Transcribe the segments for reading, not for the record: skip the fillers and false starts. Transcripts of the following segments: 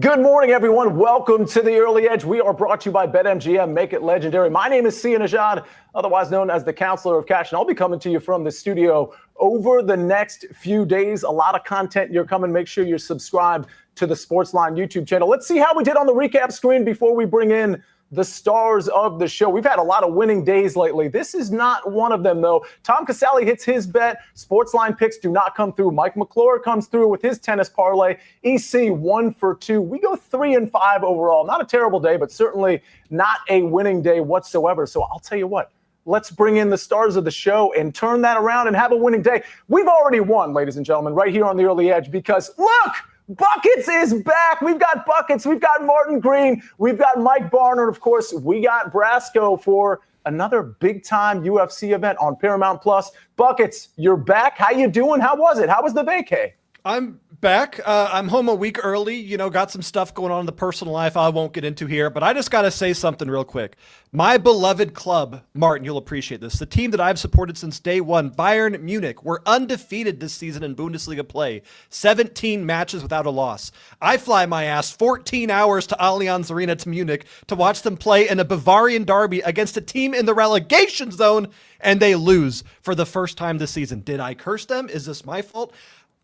Good morning, everyone. Welcome to the Early Edge. We are brought to you by BetMGM. Make it legendary. My name is Sia Nejad, otherwise known as the Counselor of Cash, and I'll be coming to you from the studio over the next few days. A lot of content you're coming. Make sure you're subscribed to the SportsLine YouTube channel. Let's see how we did on the recap screen before we bring in the stars of the show. We've had a lot of winning days lately. This is not one of them, though. Tom Casale hits his bet. Sportsline picks do not come through. Mike McClure comes through with his tennis parlay. EC 1 for 2. We go 3 and 5 overall. Not a terrible day, but certainly not a winning day whatsoever. So I'll tell you what. Let's bring in the stars of the show and turn that around and have a winning day. We've already won, ladies and gentlemen, right here on the Early Edge because, look, Buckets is back. We've got Buckets. We've got Martin Green. We've got Mike Barnard. Of course, we got Brasco for another big-time UFC event on Paramount Plus. Buckets, you're back. How you doing? How was it? How was the vacay? I'm back. I'm home a week early. Got some stuff going on in the personal life I won't get into here, but I just got to say something real quick. My beloved club, Martin, you'll appreciate this. The team that I've supported since day one, Bayern Munich, were undefeated this season in Bundesliga play. 17 matches without a loss. I fly my ass 14 hours to Allianz Arena to Munich to watch them play in a Bavarian derby against a team in the relegation zone, and they lose for the first time this season. Did I curse them? Is this my fault?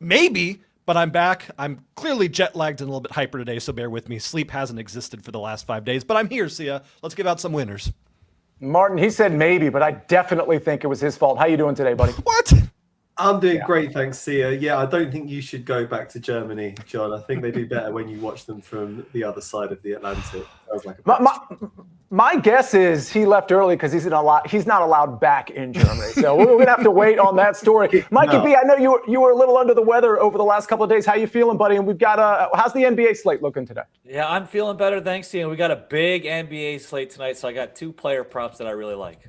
Maybe, but I'm back. I'm clearly jet lagged and a little bit hyper today, so bear with me. Sleep hasn't existed for the last 5 days, but I'm here, Sia. Let's give out some winners. Martin, he said maybe, but I definitely think it was his fault. How you doing today, buddy? What? I'm doing great, thanks, Sia. Yeah, I don't think you should go back to Germany, John. I think they do better when you watch them from the other side of the Atlantic. My guess is he left early because he's not allowed back in Germany. So we're going to have to wait on that story. Mikey B, I know you were a little under the weather over the last couple of days. How you feeling, buddy? And we've got how's the NBA slate looking today? Yeah, I'm feeling better, thanks to you. We got a big NBA slate tonight, so I got 2 player props that I really like.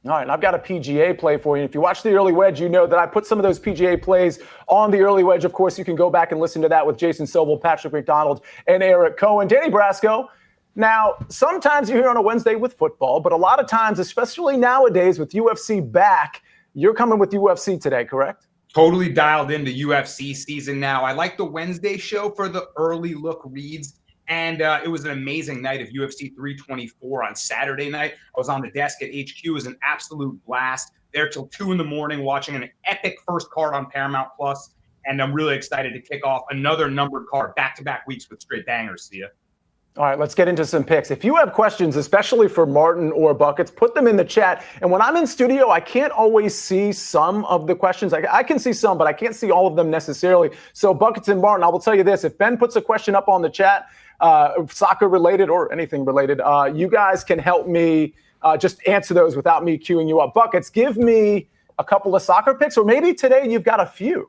All right, and I've got a PGA play for you. If you watch the Early Wedge, you know that I put some of those PGA plays on the Early Wedge. Of course, you can go back and listen to that with Jason Sobel, Patrick McDonald, and Eric Cohen. Danny Brasco. Now, sometimes you're here on a Wednesday with football, but a lot of times, especially nowadays with UFC back, you're coming with UFC today, correct? Totally dialed into UFC season now. I like the Wednesday show for the early look reads. And it was an amazing night of UFC 324 on Saturday night. I was on the desk at HQ. It was an absolute blast. There till 2 a.m. watching an epic first card on Paramount Plus. And I'm really excited to kick off another numbered card, back-to-back weeks with straight bangers, Sia. All right, let's get into some picks. If you have questions, especially for Martin or Buckets, put them in the chat. And when I'm in studio, I can't always see some of the questions. I can see some, but I can't see all of them necessarily. So Buckets and Martin, I will tell you this. If Ben puts a question up on the chat, soccer related or anything related, you guys can help me just answer those without me queuing you up. Buckets, give me a couple of soccer picks, or maybe today you've got a few.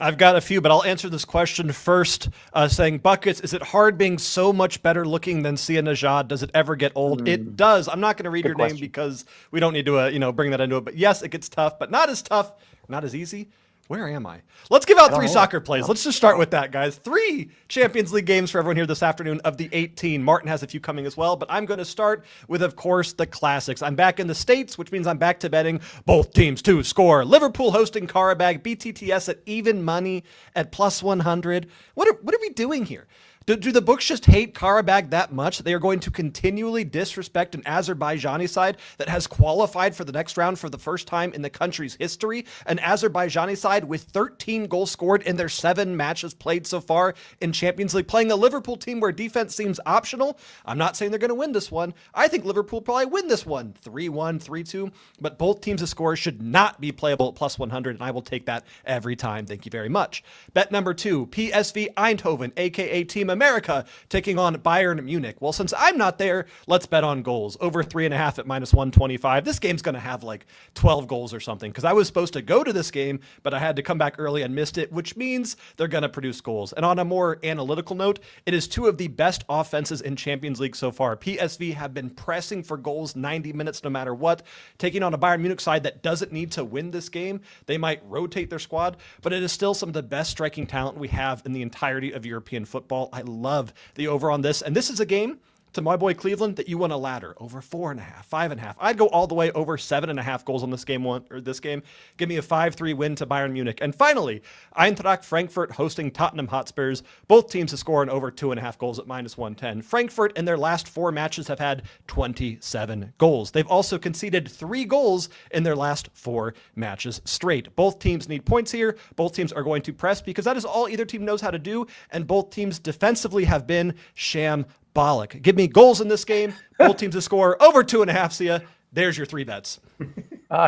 I've got a few, but I'll answer this question first, saying, Buckets, is it hard being so much better looking than Sia Nejad? Does it ever get old? It does. I'm not going to read your name because we don't need to, bring that into it. But yes, it gets tough, but not as tough, not as easy. Where am I? Let's give out 3 soccer plays. Let's just start with that, guys. 3 Champions League games for everyone here this afternoon of the 18. Martin has a few coming as well, but I'm going to start with, of course, the classics. I'm back in the States, which means I'm back to betting both teams to score. Liverpool hosting Karabag, BTTS at even money at plus 100. What are we doing here? Do the books just hate Karabag that much that they are going to continually disrespect an Azerbaijani side that has qualified for the next round for the first time in the country's history? An Azerbaijani side with 13 goals scored in their 7 matches played so far in Champions League, playing a Liverpool team where defense seems optional. I'm not saying they're going to win this one. I think Liverpool probably win this one 3-1, 3-2, but both teams' scores should not be playable at plus 100, and I will take that every time. Thank you very much. Bet number 2, PSV Eindhoven, aka Team America, taking on Bayern Munich. Well, since I'm not there, let's bet on goals. Over 3.5 at minus 125. This game's going to have like 12 goals or something because I was supposed to go to this game, but I had to come back early and missed it, which means they're going to produce goals. And on a more analytical note, it is 2 of the best offenses in Champions League so far. PSV have been pressing for goals 90 minutes no matter what, taking on a Bayern Munich side that doesn't need to win this game. They might rotate their squad, but it is still some of the best striking talent we have in the entirety of European football. I love the over on this. And this is a game to my boy Cleveland that you want a ladder over 4.5, 5.5. I'd go all the way over 7.5 goals on this game. Give me a 5-3 win to Bayern Munich. And finally, Eintracht Frankfurt hosting Tottenham Hotspurs. Both teams have scored over 2.5 goals at -110. Frankfurt in their last 4 matches have had 27 goals. They've also conceded 3 goals in their last 4 matches straight. Both teams need points here. Both teams are going to press because that is all either team knows how to do, and both teams defensively have been shambolic. Give me goals in this game. Both teams to score over 2.5. Sia. There's your 3 bets.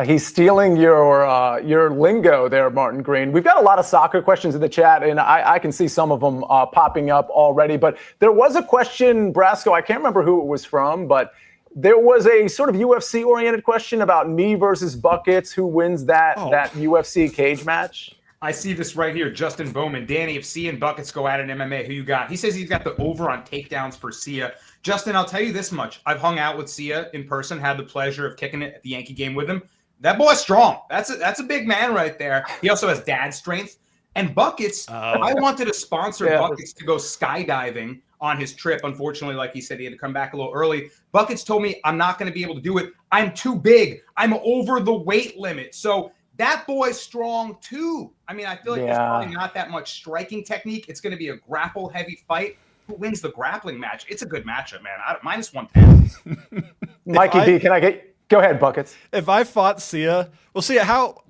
He's stealing your lingo there, Martin Green. We've got a lot of soccer questions in the chat, and I can see some of them popping up already. But there was a question, Brasco, I can't remember who it was from, but there was a sort of UFC-oriented question about me versus Buckets. Who wins that UFC cage match? I see this right here. Justin Bowman. Danny, if Sia and Buckets go at an MMA, who you got? He says he's got the over on takedowns for Sia. Justin, I'll tell you this much. I've hung out with Sia in person, had the pleasure of kicking it at the Yankee game with him. That boy's strong. That's a big man right there. He also has dad strength. And Buckets, I wanted to sponsor Buckets to go skydiving on his trip. Unfortunately, like he said, he had to come back a little early. Buckets told me I'm not going to be able to do it. I'm too big. I'm over the weight limit. So that boy's strong too. I mean, I feel like there's probably not that much striking technique. It's going to be a grapple-heavy fight. Who wins the grappling match? It's a good matchup, man. -110. Mikey B, can I go ahead, Buckets? If I fought Sia, well, Sia, how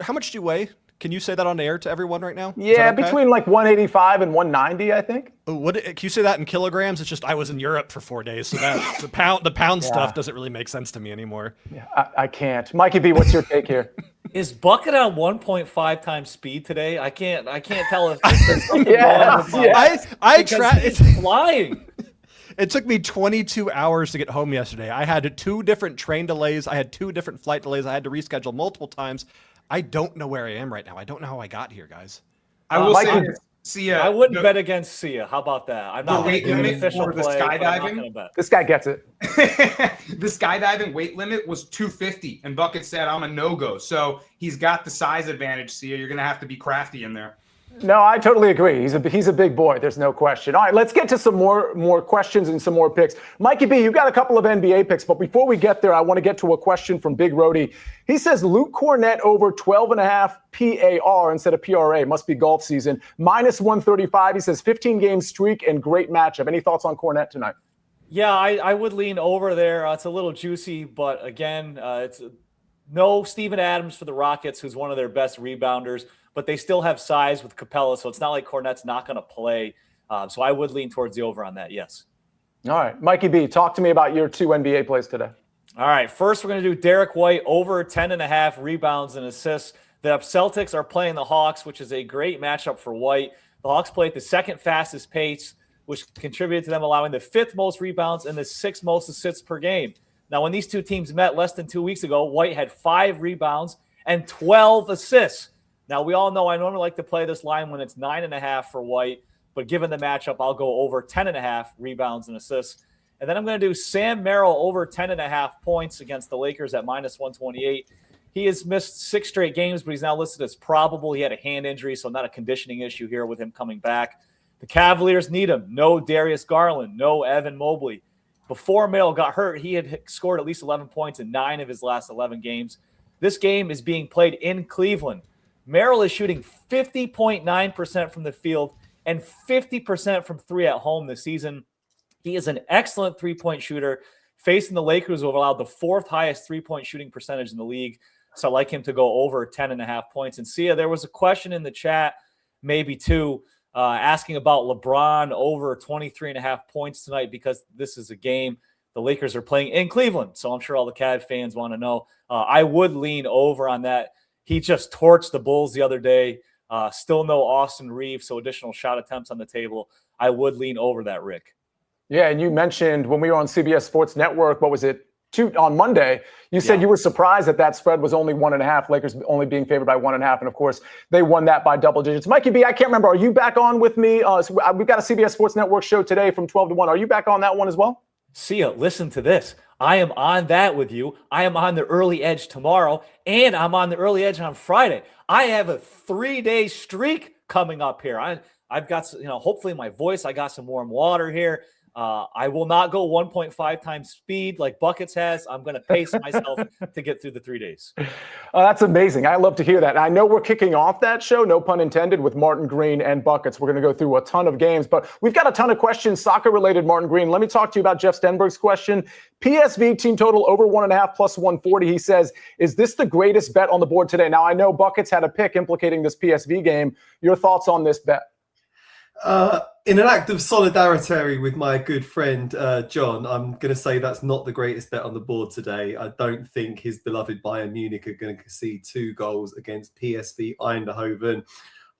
much do you weigh? Can you say that on air to everyone right now? Yeah, okay? Between like 185 and 190, I think. Can you say that in kilograms? It's just I was in Europe for 4 days, so that the pound stuff doesn't really make sense to me anymore. Yeah, I can't. Mikey B, what's your take here? Is Bucket on 1.5 times speed today? I can't tell if there's something wrong with I tried. It's flying. It took me 22 hours to get home yesterday. I had 2 different train delays. I had 2 different flight delays. I had to reschedule multiple times. I don't know where I am right now. I don't know how I got here, guys. I will say this. Sia, I wouldn't bet against Sia. How about that? I'm not going to give an official the play. Skydiving. This guy gets it. The skydiving weight limit was 250, and Bucket said I'm a no-go. So he's got the size advantage, Sia. You're going to have to be crafty in there. No, I totally agree. He's a big boy. There's no question. All right, let's get to some more questions and some more picks. Mikey B, you've got a couple of NBA picks, but before we get there, I want to get to a question from Big Rody. He says Luke Cornett over 12.5 PAR instead of PRA. Must be golf season. -135. He says 15-game streak and great matchup. Any thoughts on Cornett tonight? Yeah, I would lean over there. It's a little juicy, but again, it's no Steven Adams for the Rockets, who's one of their best rebounders. But they still have size with Capella, so it's not like Cornett's not going to play. So I would lean towards the over on that, yes. All right. Mikey B, talk to me about your 2 NBA plays today. All right. First, we're going to do Derek White over 10.5 rebounds and assists. The Celtics are playing the Hawks, which is a great matchup for White. The Hawks play at the second fastest pace, which contributed to them allowing the 5th most rebounds and the 6th most assists per game. Now, when these 2 teams met less than 2 weeks ago, White had 5 rebounds and 12 assists. Now, we all know I normally like to play this line when it's 9.5 for White, but given the matchup, I'll go over 10.5 rebounds and assists. And then I'm going to do Sam Merrill over 10.5 points against the Lakers at -128. He has missed 6 straight games, but he's now listed as probable. He had a hand injury, so not a conditioning issue here with him coming back. The Cavaliers need him. No Darius Garland. No Evan Mobley. Before Merrill got hurt, he had scored at least 11 points in 9 of his last 11 games. This game is being played in Cleveland. Merrill is shooting 50.9% from the field and 50% from 3 at home this season. He is an excellent 3-point shooter. Facing the Lakers, who have allowed the 4th highest 3-point shooting percentage in the league. So I like him to go over 10.5 points. And Sia, there was a question in the chat, maybe 2, asking about LeBron over 23.5 points tonight because this is a game the Lakers are playing in Cleveland. So I'm sure all the Cavs fans want to know. I would lean over on that. He just torched the Bulls the other day. Still no Austin Reeves, so additional shot attempts on the table. I would lean over that, Rick. Yeah, and you mentioned when we were on CBS Sports Network, what was it, on Monday, you said you were surprised that spread was only 1.5, Lakers only being favored by 1.5, and of course, they won that by double digits. Mikey B, I can't remember, are you back on with me? So we've got a CBS Sports Network show today from 12 to 1. Are you back on that one as well? Sia, listen to this. I am on that with you. I am on the early edge tomorrow, and I'm on the early edge on Friday. I have a 3-day streak coming up here. I've got, hopefully my voice, I got some warm water here. I will not go 1.5 times speed like Buckets has. I'm going to pace myself to get through the 3 days. That's amazing. I love to hear that. I know we're kicking off that show, no pun intended, with Martin Green and Buckets. We're going to go through a ton of games, but we've got a ton of questions, soccer-related, Martin Green. Let me talk to you about Jeff Stenberg's question. PSV team total over 1.5 plus 140. He says, is this the greatest bet on the board today? Now, I know Buckets had a pick implicating this PSV game. Your thoughts on this bet? In an act of solidarity with my good friend John, I'm going to say that's not the greatest bet on the board today. I don't think his beloved Bayern Munich are going to concede 2 goals against PSV Eindhoven.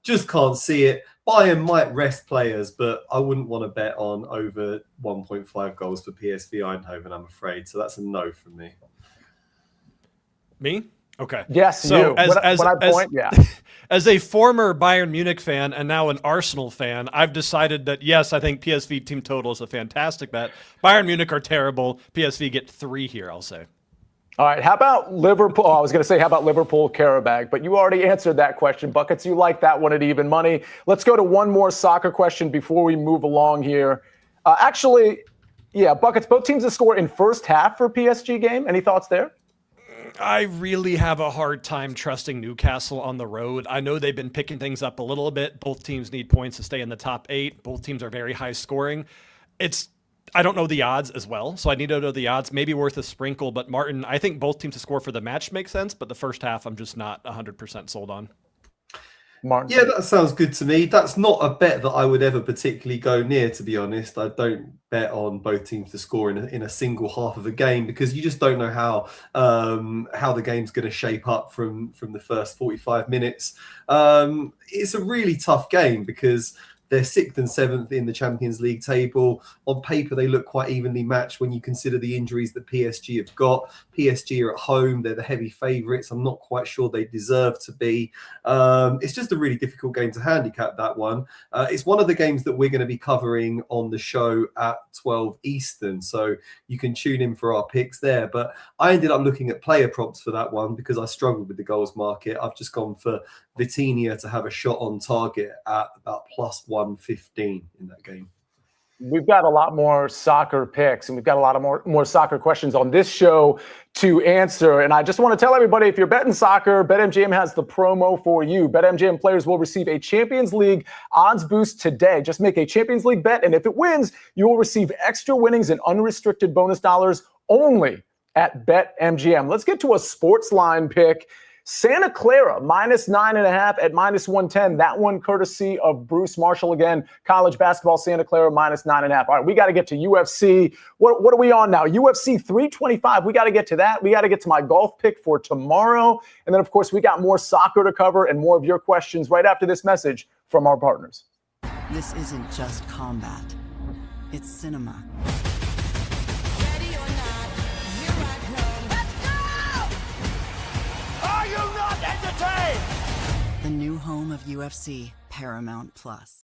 Just can't see it. Bayern might rest players, but I wouldn't want to bet on over 1.5 goals for PSV Eindhoven, I'm afraid. So that's a no from me. Me? Okay. Yes, so you. As a former Bayern Munich fan and now an Arsenal fan, I've decided that, yes, I think PSV team total is a fantastic bet. Bayern Munich are terrible. PSV get 3 here, I'll say. All right. How about Liverpool? Oh, I was going to say, how about Liverpool Karabag? But you already answered that question. Buckets, you like that one at even money. Let's go to one more soccer question before we move along here. Buckets, both teams to score in first half for PSG game. Any thoughts there? I really have a hard time trusting Newcastle on the road. I know they've been picking things up a little bit. Both teams need points to stay in the top 8. Both teams are very high scoring. I don't know the odds as well, so I need to know the odds. Maybe worth a sprinkle, but Martin, I think both teams to score for the match makes sense, but the first half I'm just not 100% sold on. Martin? Yeah, that sounds good to me. That's not a bet that I would ever particularly go near, to be honest. I don't bet on both teams to score in a single half of a game because you just don't know how the game's going to shape up from the first 45 minutes. It's a really tough game because they're 6th and 7th in the Champions League table. On paper, they look quite evenly matched when you consider the injuries that PSG have got. PSG are at home. They're the heavy favourites. I'm not quite sure they deserve to be. It's just a really difficult game to handicap, that one. It's one of the games that we're going to be covering on the show at 12 Eastern. So you can tune in for our picks there. But I ended up looking at player props for that one because I struggled with the goals market. I've just gone for Vitinha to have a shot on target at about plus 115 in that game. We've got a lot more soccer picks and we've got a lot of more soccer questions on this show to answer. And I just want to tell everybody, if you're betting soccer, BetMGM has the promo for you. BetMGM players will receive a Champions League odds boost today. Just make a Champions League bet, and if it wins, you will receive extra winnings and unrestricted bonus dollars only at BetMGM. Let's get to a SportsLine pick. Santa Clara, minus 9.5 at minus 110. That one courtesy of Bruce Marshall. Again, college basketball, Santa Clara, minus 9.5. All right, we got to get to UFC. What are we on now? UFC 325. We got to get to that. We got to get to my golf pick for tomorrow. And then, of course, we got more soccer to cover and more of your questions right after this message from our partners. This isn't just combat. It's cinema. The new home of UFC, Paramount Plus.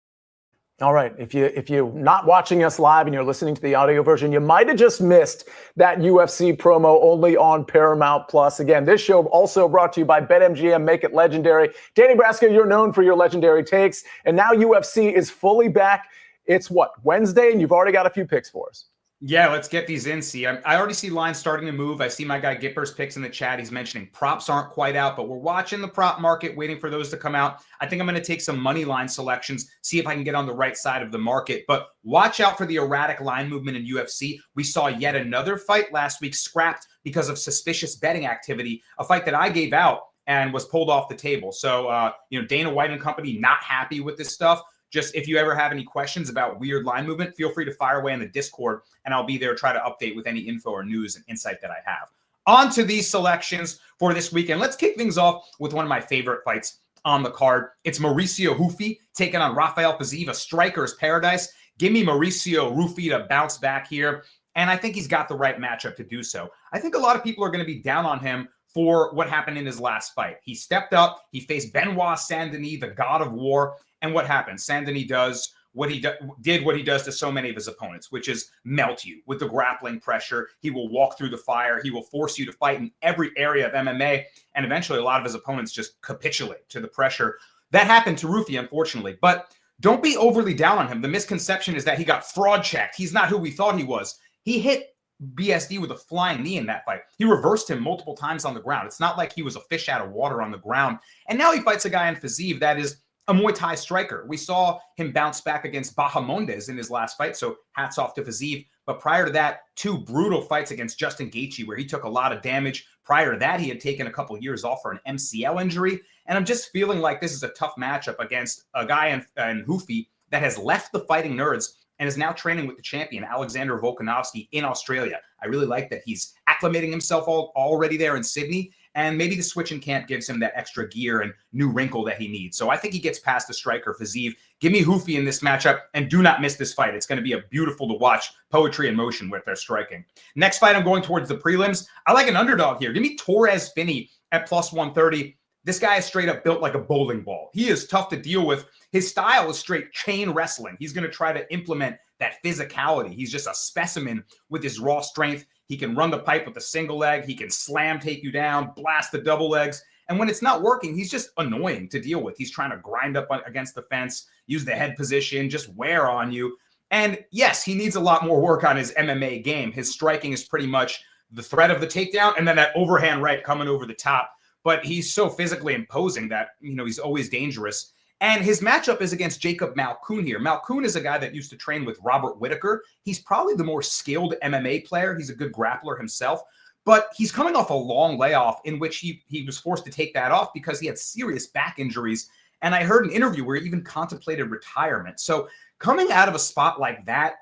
All right, if you're not watching us live and you're listening to the audio version, you might have just missed that UFC promo only on Paramount Plus. Again, this show also brought to you by BetMGM, Make It Legendary. Danny Brasco, you're known for your legendary takes, and now UFC is fully back. It's Wednesday, and you've already got a few picks for us. Yeah, let's get these in, see. I already see lines starting to move. I see my guy Gipper's picks in the chat. He's mentioning props aren't quite out, but we're watching the prop market, waiting for those to come out. I think I'm going to take some money line selections, see if I can get on the right side of the market. But watch out for the erratic line movement in UFC. We saw yet another fight last week scrapped because of suspicious betting activity, a fight that I gave out and was pulled off the table. So, Dana White and company not happy with this stuff. Just if you ever have any questions about weird line movement, feel free to fire away in the Discord, and I'll be there to try to update with any info or news and insight that I have. On to these selections for this weekend. Let's kick things off with one of my favorite fights on the card. It's Mauricio Hufi taking on Rafael Fiziev, a striker's paradise. Give me Mauricio Hufi to bounce back here, and I think he's got the right matchup to do so. I think a lot of people are going to be down on him for what happened in his last fight. He stepped up. He faced Benoit Saint-Denis, the god of war. And what happens? Saint-Denis does what he does to so many of his opponents, which is melt you with the grappling pressure. He will walk through the fire. He will force you to fight in every area of MMA. And eventually, a lot of his opponents just capitulate to the pressure. That happened to Rufi, unfortunately. But don't be overly down on him. The misconception is that he got fraud checked. He's not who we thought he was. He hit BSD with a flying knee in that fight. He reversed him multiple times on the ground. It's not like he was a fish out of water on the ground. And now he fights a guy in Fiziev that is a Muay Thai striker. We saw him bounce back against Bahamondes in his last fight, so hats off to Fiziev. But prior to that, 2 brutal fights against Justin Gaethje where he took a lot of damage. Prior to that, he had taken a couple years off for an MCL injury. And I'm just feeling like this is a tough matchup against a guy in Houthi that has left the Fighting Nerds and is now training with the champion, Alexander Volkanovski, in Australia. I really like that he's acclimating himself already there in Sydney, and maybe the switch in camp gives him that extra gear and new wrinkle that he needs. So I think he gets past the striker, Fiziev. Give me Houthi in this matchup, and do not miss this fight. It's going to be a beautiful to watch poetry in motion with their striking. Next fight, I'm going towards the prelims. I like an underdog here. Give me Torres Finney at plus 130. This guy is straight up built like a bowling ball. He is tough to deal with. His style is straight chain wrestling. He's going to try to implement that physicality. He's just a specimen with his raw strength. He can run the pipe with a single leg. He can slam, take you down, blast the double legs. And when it's not working, he's just annoying to deal with. He's trying to grind up against the fence, use the head position, just wear on you. And yes, he needs a lot more work on his MMA game. His striking is pretty much the threat of the takedown and then that overhand right coming over the top. But he's so physically imposing that, he's always dangerous. And his matchup is against Jacob Malkoun here. Malkoun is a guy that used to train with Robert Whittaker. He's probably the more skilled MMA player. He's a good grappler himself. But he's coming off a long layoff in which he was forced to take that off because he had serious back injuries. And I heard an interview where he even contemplated retirement. So coming out of a spot like that,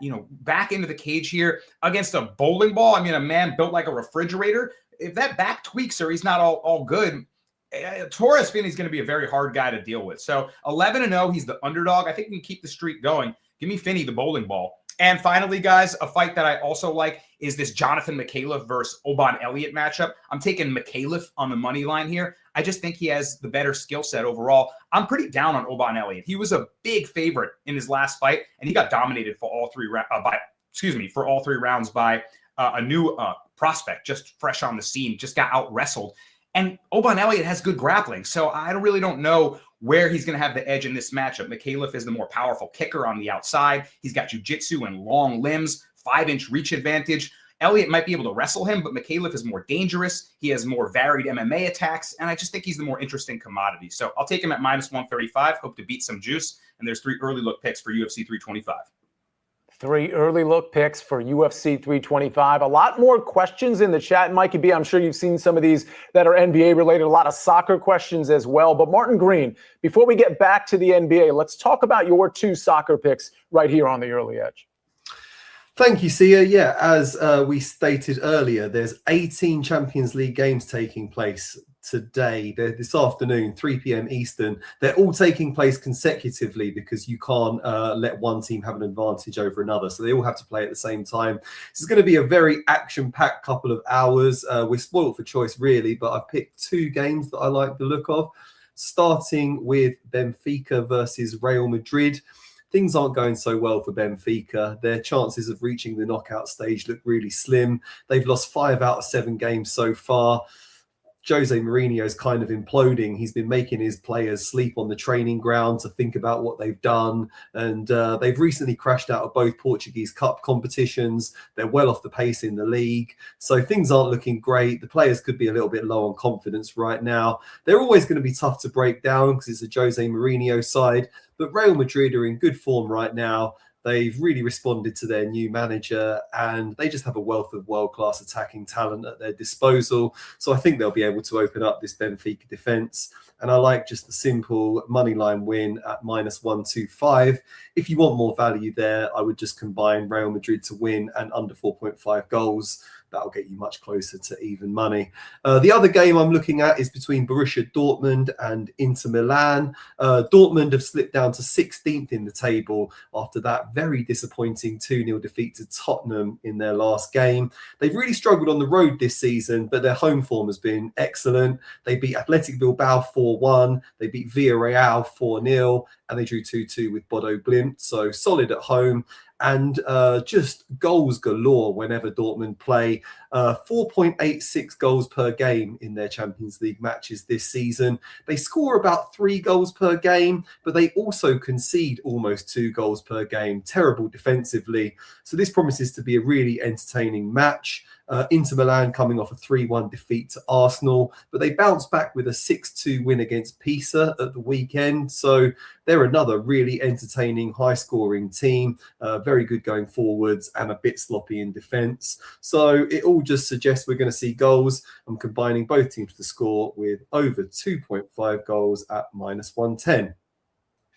back into the cage here against a bowling ball, a man built like a refrigerator, if that back tweaks or he's not all good, Torres Finney is going to be a very hard guy to deal with. So 11-0, he's the underdog. I think we can keep the streak going. Give me Finney, the bowling ball. And finally, guys, a fight that I also like is this Jonathan Mikhailov versus Oban Elliott matchup. I'm taking Mikhailov on the money line here. I just think he has the better skill set overall. I'm pretty down on Oban Elliott. He was a big favorite in his last fight, and he got dominated for all three rounds by a new prospect, just fresh on the scene, just got out wrestled. And Oban Elliott has good grappling, so I really don't know where he's going to have the edge in this matchup. Mikhailov is the more powerful kicker on the outside. He's got jiu-jitsu and long limbs, 5-inch reach advantage. Elliott might be able to wrestle him, but Mikhailov is more dangerous. He has more varied MMA attacks, and I just think he's the more interesting commodity. So I'll take him at minus 135, hope to beat some juice, and there's 3 early look picks for UFC 325. 3 early look picks for UFC 325. A lot more questions in the chat. Mikey B, I'm sure you've seen some of these that are NBA related, a lot of soccer questions as well. But Martin Green, before we get back to the NBA, let's talk about your 2 soccer picks right here on the Early Edge. Thank you, Sia. Yeah, as we stated earlier, there's 18 Champions League games taking place today. They're this afternoon, 3 p.m. Eastern. They're all taking place consecutively because you can't let one team have an advantage over another. So they all have to play at the same time. This is going to be a very action-packed couple of hours. We're spoiled for choice, really, but I've picked 2 games that I like the look of, starting with Benfica versus Real Madrid. Things aren't going so well for Benfica. Their chances of reaching the knockout stage look really slim. They've lost 5 out of 7 games so far. Jose Mourinho is kind of imploding. He's been making his players sleep on the training ground to think about what they've done. And they've recently crashed out of both Portuguese Cup competitions. They're well off the pace in the league. So things aren't looking great. The players could be a little bit low on confidence right now. They're always going to be tough to break down because it's a Jose Mourinho side. But Real Madrid are in good form right now. They've really responded to their new manager, and they just have a wealth of world-class attacking talent at their disposal. So I think they'll be able to open up this Benfica defence. And I like just the simple moneyline win at minus 125. If you want more value there, I would just combine Real Madrid to win and under 4.5 goals. That'll get you much closer to even money. The other game I'm looking at is between Borussia Dortmund and Inter Milan. Dortmund have slipped down to 16th in the table after that very disappointing 2-0 defeat to Tottenham in their last game. They've really struggled on the road this season, but their home form has been excellent. They beat Athletic Bilbao 4-1. They beat Villarreal 4-0. And they drew 2-2 with Bodo Glimt. So solid at home. and just goals galore whenever Dortmund play. 4.86 goals per game in their Champions League matches this season. They score about 3 goals per game, but they also concede almost 2 goals per game. Terrible defensively. So this promises to be a really entertaining match. Inter Milan coming off a 3-1 defeat to Arsenal, but they bounced back with a 6-2 win against Pisa at the weekend. So they're another really entertaining, high-scoring team, very good going forwards and a bit sloppy in defence. So it all just suggests we're going to see goals. I'm combining both teams to score with over 2.5 goals at -110.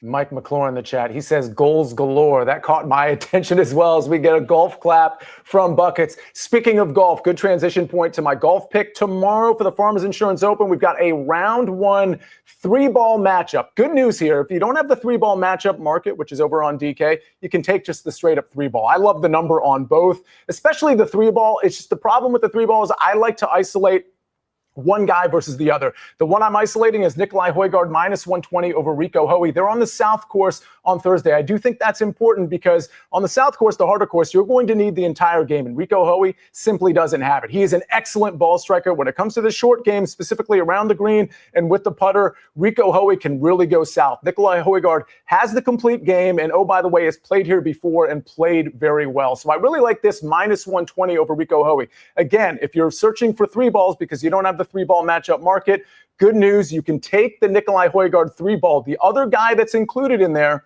Mike McClure in the chat. He says goals galore. That caught my attention as well as we get a golf clap from Buckets. Speaking of golf, good transition point to my golf pick tomorrow for the Farmers Insurance Open. We've got a round 1 3-ball matchup. Good news here. If you don't have the 3-ball matchup market, which is over on DK, you can take just the straight up 3-ball. I love the number on both, especially the 3-ball. It's just the problem with the 3-ball is I like to isolate one guy versus the other. The one I'm isolating is Nikolai Højgaard -120 over Rico Hoey. They're on the South course on Thursday. I do think that's important because on the South course, the harder course, you're going to need the entire game, and Rico Hoey simply doesn't have it. He is an excellent ball striker. When it comes to the short game, specifically around the green and with the putter, Rico Hoey can really go south. Nikolai Højgaard has the complete game, and oh, by the way, has played here before and played very well. So I really like this -120 over Rico Hoey. Again, if you're searching for 3-balls because you don't have the 3-ball matchup market, good news, you can take the Nikolai Højgaard 3-ball. The other guy that's included in there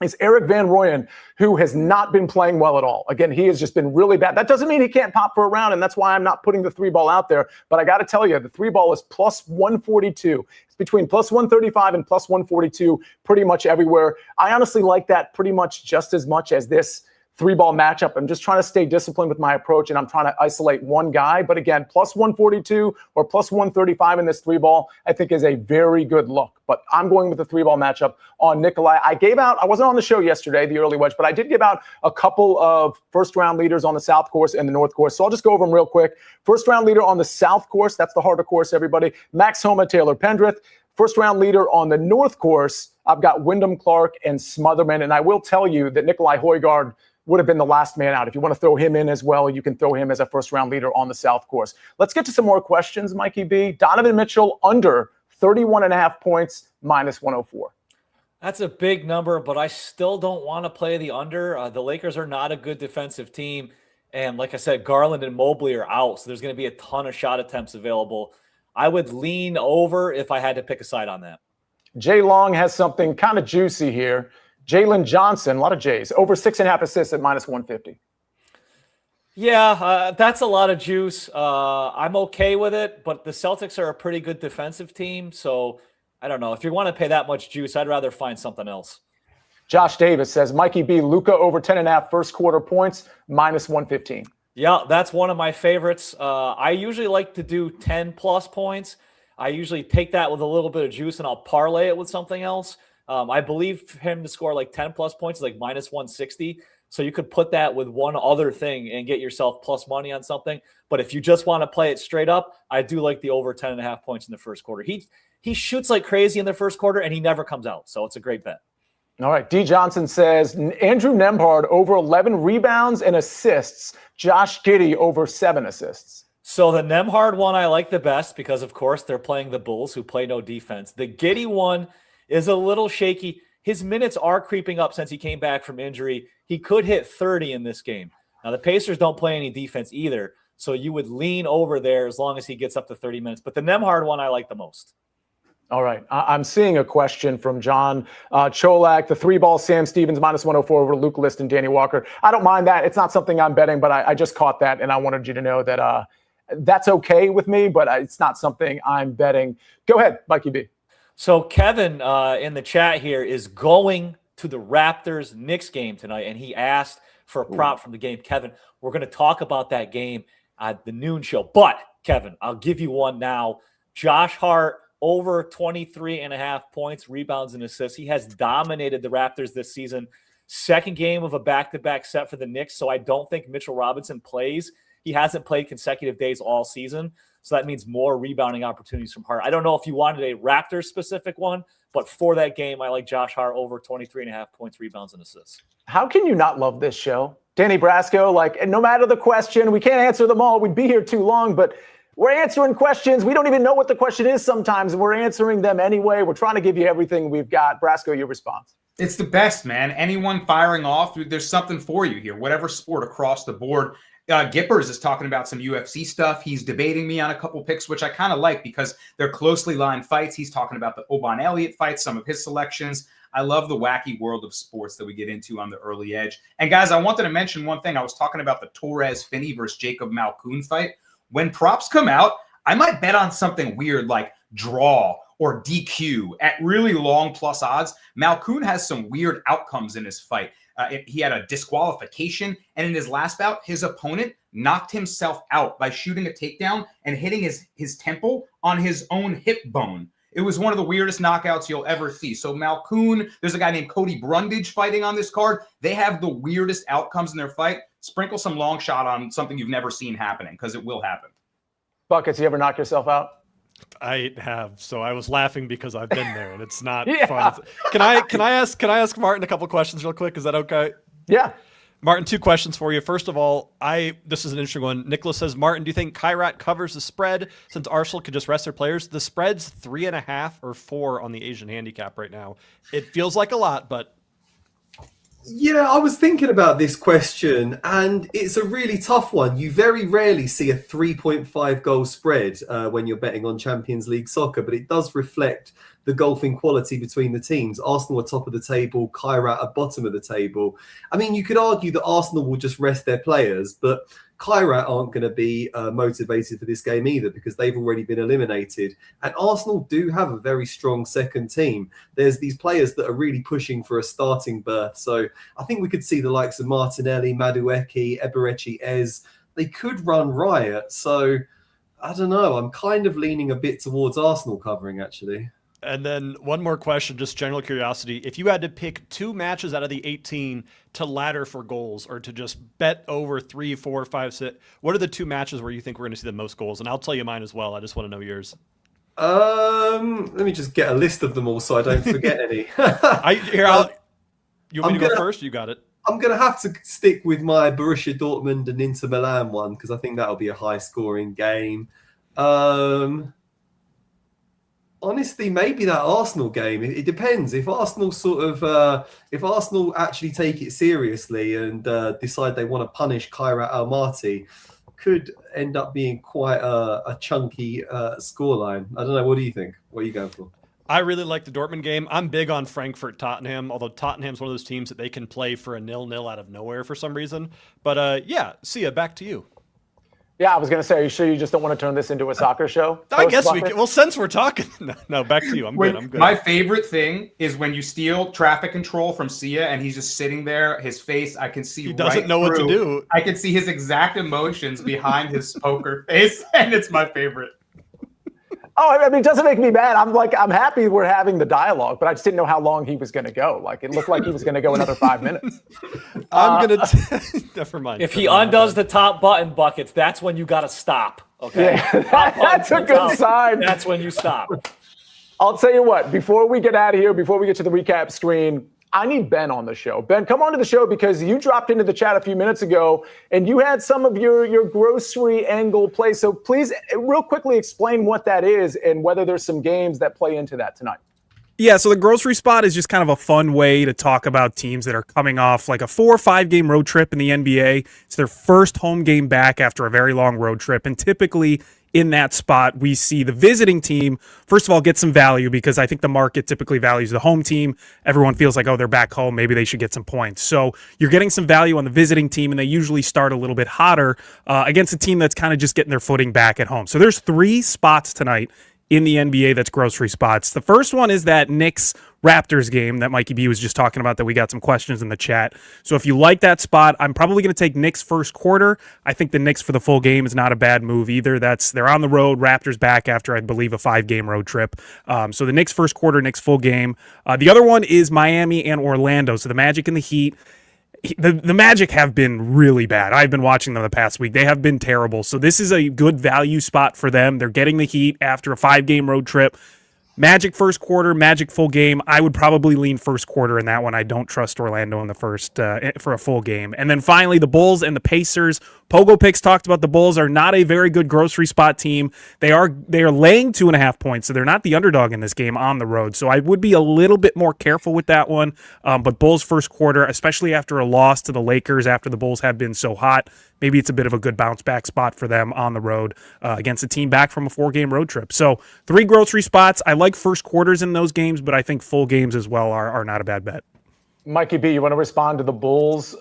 is Eric Van Rooyen, who has not been playing well at all. Again, he has just been really bad. That doesn't mean he can't pop for a round, and that's why I'm not putting the 3-ball out there. But I got to tell you, the 3-ball is +142. It's between +135 and +142 pretty much everywhere. I honestly like that pretty much just as much as this 3-ball matchup. I'm just trying to stay disciplined with my approach, and I'm trying to isolate one guy. But again, +142 or +135 in this 3-ball, I think is a very good look. But I'm going with the 3-ball matchup on Nikolai. I wasn't on the show yesterday, the early wedge, but I did give out a couple of first-round leaders on the South course and the North course. So I'll just go over them real quick. First-round leader on the South course, that's the harder course, everybody. Max Homa, Taylor Pendrith. First-round leader on the North course, I've got Wyndham Clark and Smotherman. And I will tell you that Nikolai Højgaard would have been the last man out. If you want to throw him in as well, you can throw him as a first-round leader on the South course. Let's get to some more questions, Mikey B. Donovan Mitchell under 31.5 points, -104. That's a big number, but I still don't want to play the under. The Lakers are not a good defensive team. And like I said, Garland and Mobley are out, so there's going to be a ton of shot attempts available. I would lean over if I had to pick a side on that. Jay Long has something kind of juicy here. Jalen Johnson, a lot of J's, over 6.5 assists at -150. Yeah, that's a lot of juice. I'm okay with it, but the Celtics are a pretty good defensive team. So I don't know. If you want to pay that much juice, I'd rather find something else. Josh Davis says, Mikey B, Luka over 10.5 first quarter points, -115. Yeah, that's one of my favorites. I usually like to do 10+ points. I usually take that with a little bit of juice and I'll parlay it with something else. I believe him to score like 10+ points is like -160. So you could put that with one other thing and get yourself plus money on something. But if you just want to play it straight up, I do like the over 10.5 points in the first quarter. He shoots like crazy in the first quarter and he never comes out. So it's a great bet. All right. D. Johnson says, Andrew Nembhard over 11 rebounds and assists. Josh Giddey over 7 assists. So the Nembhard one I like the best because, of course, they're playing the Bulls who play no defense. The Giddey one is a little shaky. His minutes are creeping up since he came back from injury. He could hit 30 in this game. Now, the Pacers don't play any defense either, so you would lean over there as long as he gets up to 30 minutes. But the Nembhard one I like the most. All right. I'm seeing a question from John Cholak. The 3-ball Sam Stevens -104 over Luke List and Danny Walker. I don't mind that. It's not something I'm betting, but I just caught that, and I wanted you to know that that's okay with me, but it's not something I'm betting. Go ahead, Mikey B. So Kevin in the chat here is going to the Raptors-Knicks game tonight, and he asked for a prop from the game. Kevin, we're going to talk about that game at the noon show. But, Kevin, I'll give you one now. Josh Hart over 23.5 points, rebounds, and assists. He has dominated the Raptors this season. Second game of a back-to-back set for the Knicks, so I don't think Mitchell Robinson plays He hasn't played consecutive days all season, so that means more rebounding opportunities from Hart. I don't know if you wanted a Raptors-specific one, but for that game, I like Josh Hart over 23.5 points, rebounds, and assists. How can you not love this show? Danny Brasco, like, no matter the question, we can't answer them all. We'd be here too long, but we're answering questions. We don't even know what the question is sometimes, and we're answering them anyway. We're trying to give you everything we've got. Brasco, your response. It's the best, man. Anyone firing off, there's something for you here, whatever sport across the board. Gippers is talking about some UFC stuff. He's debating me on a couple picks, which I kind of like because they're closely lined fights. He's talking about the Oban Elliott fights, some of his selections. I love the wacky world of sports that we get into on the early edge. And guys, I wanted to mention one thing. I was talking about the Torres Finney versus Jacob Malkoun fight. When props come out, I might bet on something weird like draw or DQ at really long plus odds. Malkoun has some weird outcomes in his fight. He had a disqualification, and in his last bout, his opponent knocked himself out by shooting a takedown and hitting his temple on his own hip bone. It was one of the weirdest knockouts you'll ever see. So Malkoun, there's a guy named Cody Brundage fighting on this card. They have the weirdest outcomes in their fight. Sprinkle some long shot on something you've never seen happening, because it will happen. Buckets, you ever knock yourself out? I have, so I was laughing because I've been there, and it's not Yeah. fun. Can I ask Martin a couple questions real quick? Is that okay? Yeah. Martin, 2 questions for you. First of all, this is an interesting one. Nicholas says, Martin, do you think Kairat covers the spread since Arsenal could just rest their players? The spread's 3.5 or 4 on the Asian handicap right now. It feels like a lot, but Yeah, I was thinking about this question, and it's a really tough one. You very rarely see a 3.5 goal spread when you're betting on Champions League soccer, but it does reflect the golfing quality between the teams. Arsenal are top of the table, Kairat are bottom of the table. I mean, you could argue that Arsenal will just rest their players, but Kairat aren't going to be motivated for this game either because they've already been eliminated. And Arsenal do have a very strong second team. There's these players that are really pushing for a starting berth. So I think we could see the likes of Martinelli, Madueke, Eberechi, Ez. They could run riot. So I don't know. I'm kind of leaning a bit towards Arsenal covering, actually. And then one more question, just general curiosity. If you had to pick 2 matches out of the 18 to ladder for goals or to just bet over 3, 4, 5, 6, what are the 2 matches where you think we're going to see the most goals? And I'll tell you mine as well. I just want to know yours. Let me just get a list of them all so I don't forget any. You want me to go first? You got it. I'm going to have to stick with my Borussia Dortmund and Inter Milan one because I think that'll be a high-scoring game. Honestly, maybe that Arsenal game. It depends. If Arsenal if Arsenal actually take it seriously and decide they want to punish Kairat Almaty, could end up being quite a chunky scoreline. I don't know. What do you think? What are you going for? I really like the Dortmund game. I'm big on Frankfurt-Tottenham, although Tottenham's one of those teams that they can play for a 0-0 out of nowhere for some reason. But yeah, Sia, back to you. Yeah, I was going to say, are you sure you just don't want to turn this into a soccer show? I guess we can. Well, since we're talking. No, back to you. I'm good. My favorite thing is when you steal traffic control from Sia and he's just sitting there, his face, I can see. He doesn't know what to do. I can see his exact emotions behind his poker face, and it's my favorite. Oh, I mean, it doesn't make me mad. I'm happy we're having the dialogue, but I just didn't know how long he was going to go. Like, it looked like he was going to go another 5 minutes. I'm going to never mind. If he undoes the top button, Buckets, that's when you got to stop. Okay, yeah, that's a good sign. That's when you stop. I'll tell you what, before we get out of here, before we get to the recap screen, I need Ben on the show. Ben, come on to the show because you dropped into the chat a few minutes ago and you had some of your grocery angle play. So please, real quickly explain what that is and whether there's some games that play into that tonight. Yeah, so the grocery spot is just kind of a fun way to talk about teams that are coming off like a 4 or 5 game road trip in the NBA. It's their first home game back after a very long road trip. And typically in that spot, we see the visiting team, first of all, get some value because I think the market typically values the home team. Everyone feels like, oh, they're back home. Maybe they should get some points. So you're getting some value on the visiting team, and they usually start a little bit hotter against a team that's kind of just getting their footing back at home. So there's 3 spots tonight in the NBA that's grocery spots. The first one is that Knicks Raptors game that Mikey B was just talking about that we got some questions in the chat. So if you like that spot, I'm probably going to take Knicks first quarter. I think the Knicks for the full game is not a bad move either. They're on the road, Raptors back after I believe a 5-game road trip. So the Knicks first quarter, Knicks full game. The other one is Miami and Orlando. So the Magic and the Heat. The Magic have been really bad. I've been watching them the past week. They have been terrible. So this is a good value spot for them. They're getting the heat after a 5-game road trip. Magic first quarter, Magic full game. I would probably lean first quarter in that one. I don't trust Orlando in the first for a full game. And then finally, the Bulls and the Pacers. Pogo Picks talked about the Bulls are not a very good grocery spot team. They are laying 2.5 points, so they're not the underdog in this game on the road. So I would be a little bit more careful with that one. But Bulls first quarter, especially after a loss to the Lakers, after the Bulls have been so hot, maybe it's a bit of a good bounce back spot for them on the road against a team back from a 4-game road trip. So 3 grocery spots. I like first quarters in those games, but I think full games as well are not a bad bet. Mikey B, you want to respond to the Bulls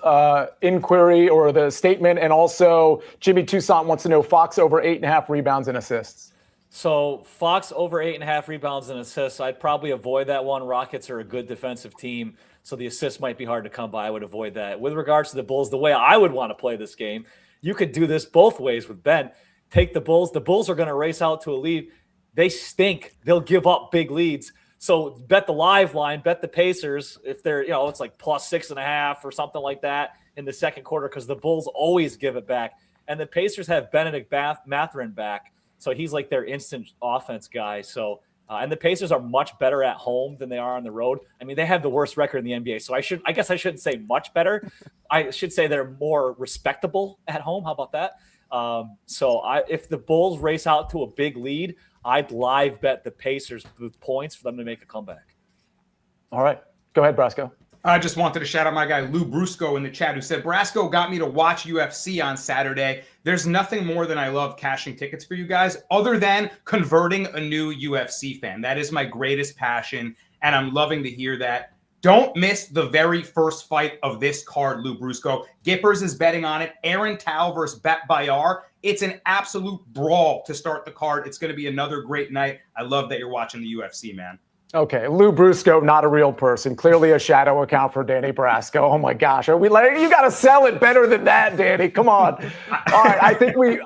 inquiry or the statement? And also, Jimmy Toussaint wants to know Fox over 8.5 rebounds and assists. So Fox over 8.5 rebounds and assists. I'd probably avoid that one. Rockets are a good defensive team, so the assists might be hard to come by. I would avoid that. With regards to the Bulls, the way I would want to play this game, you could do this both ways with Ben. Take the Bulls. The Bulls are going to race out to a lead. They stink. They'll give up big leads. So bet the live line, bet the Pacers if they're, it's like plus 6.5 or something like that in the second quarter because the Bulls always give it back. And the Pacers have Benedict Mathurin back. So he's like their instant offense guy. So, and the Pacers are much better at home than they are on the road. I mean, they have the worst record in the NBA. So I guess I shouldn't say much better. I should say they're more respectable at home. How about that? If the Bulls race out to a big lead, I'd live bet the Pacers with points for them to make a comeback. All right. Go ahead, Brasco. I just wanted to shout out my guy Lou Brusco in the chat who said, Brasco got me to watch UFC on Saturday. There's nothing more than I love cashing tickets for you guys other than converting a new UFC fan. That is my greatest passion, and I'm loving to hear that. Don't miss the very first fight of this card, Lou Brusco. Gippers is betting on it. Aaron Tao versus Bet Bayar. It's an absolute brawl to start the card. It's going to be another great night. I love that you're watching the UFC, man. Okay, Lou Brusco, not a real person. Clearly a shadow account for Danny Brasco. Oh my gosh, you got to sell it better than that, Danny. Come on. All right, I think we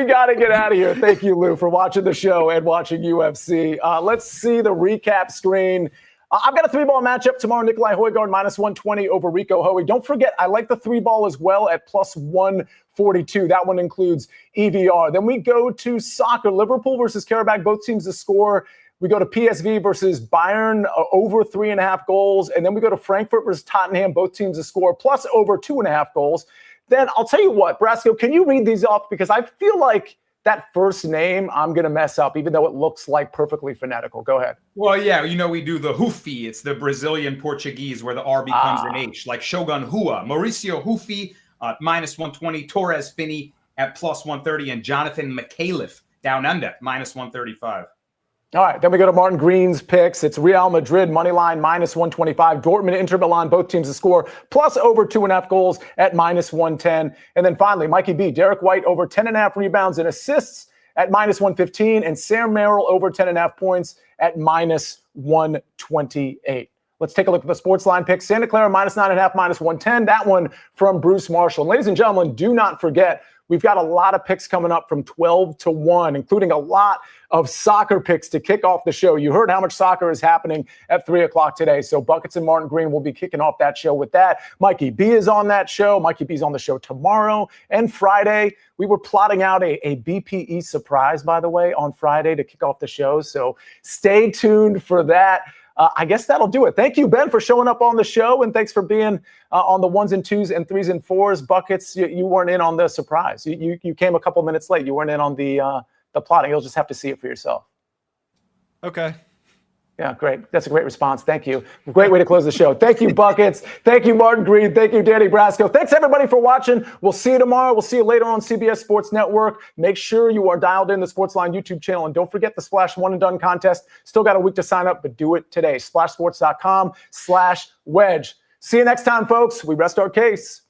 got to get out of here. Thank you, Lou, for watching the show and watching UFC. Let's see the recap screen. I've got a 3-ball matchup tomorrow. Nikolai Højgaard minus 120 over Rico Hoey. Don't forget, I like the 3-ball as well at plus 142. That one includes EVR. Then we go to soccer. Liverpool versus Karabakh. Both teams to score. We go to PSV versus Bayern over 3.5 goals. And then we go to Frankfurt versus Tottenham. Both teams to score plus over 2.5 goals. Then I'll tell you what, Brasco, can you read these off? Because I feel like that first name I'm going to mess up, even though it looks like perfectly phonetical. Go ahead. Well, yeah, we do the Hufi. It's the Brazilian Portuguese where the R becomes an H, like Shogun Hua. Mauricio Hufi, minus 120. Torres Finney at plus 130. And Jonathan McAuliffe down under, minus 135. All right, then we go to Martin Green's picks. It's Real Madrid, money line, minus 125. Dortmund, Inter Milan, both teams to score, plus over 2.5 goals at minus 110. And then finally, Mikey B, Derek White over 10.5 rebounds and assists at minus 115. And Sam Merrill over 10.5 points at minus 128. Let's take a look at the SportsLine picks. Santa Clara, minus 9.5, minus 110. That one from Bruce Marshall. And ladies and gentlemen, do not forget, we've got a lot of picks coming up from 12 to 1, including a lot of soccer picks to kick off the show. You heard how much soccer is happening at 3 o'clock today. So Buckets and Martin Green will be kicking off that show with that. Mikey B is on that show. Mikey B is on the show tomorrow and Friday. We were plotting out a BPE surprise, by the way, on Friday to kick off the show. So stay tuned for that. I guess that'll do it. Thank you, Ben, for showing up on the show, and thanks for being on the 1s and 2s and 3s and 4s. Buckets, you weren't in on the surprise. You came a couple minutes late. You weren't in on the plotting. You'll just have to see it for yourself. Okay. Yeah, great. That's a great response. Thank you. Great way to close the show. Thank you, Buckets. Thank you, Martin Green. Thank you, Danny Brasco. Thanks, everybody, for watching. We'll see you tomorrow. We'll see you later on CBS Sports Network. Make sure you are dialed in the SportsLine YouTube channel. And don't forget the Splash One and Done contest. Still got a week to sign up, but do it today. SplashSports.com/wedge. See you next time, folks. We rest our case.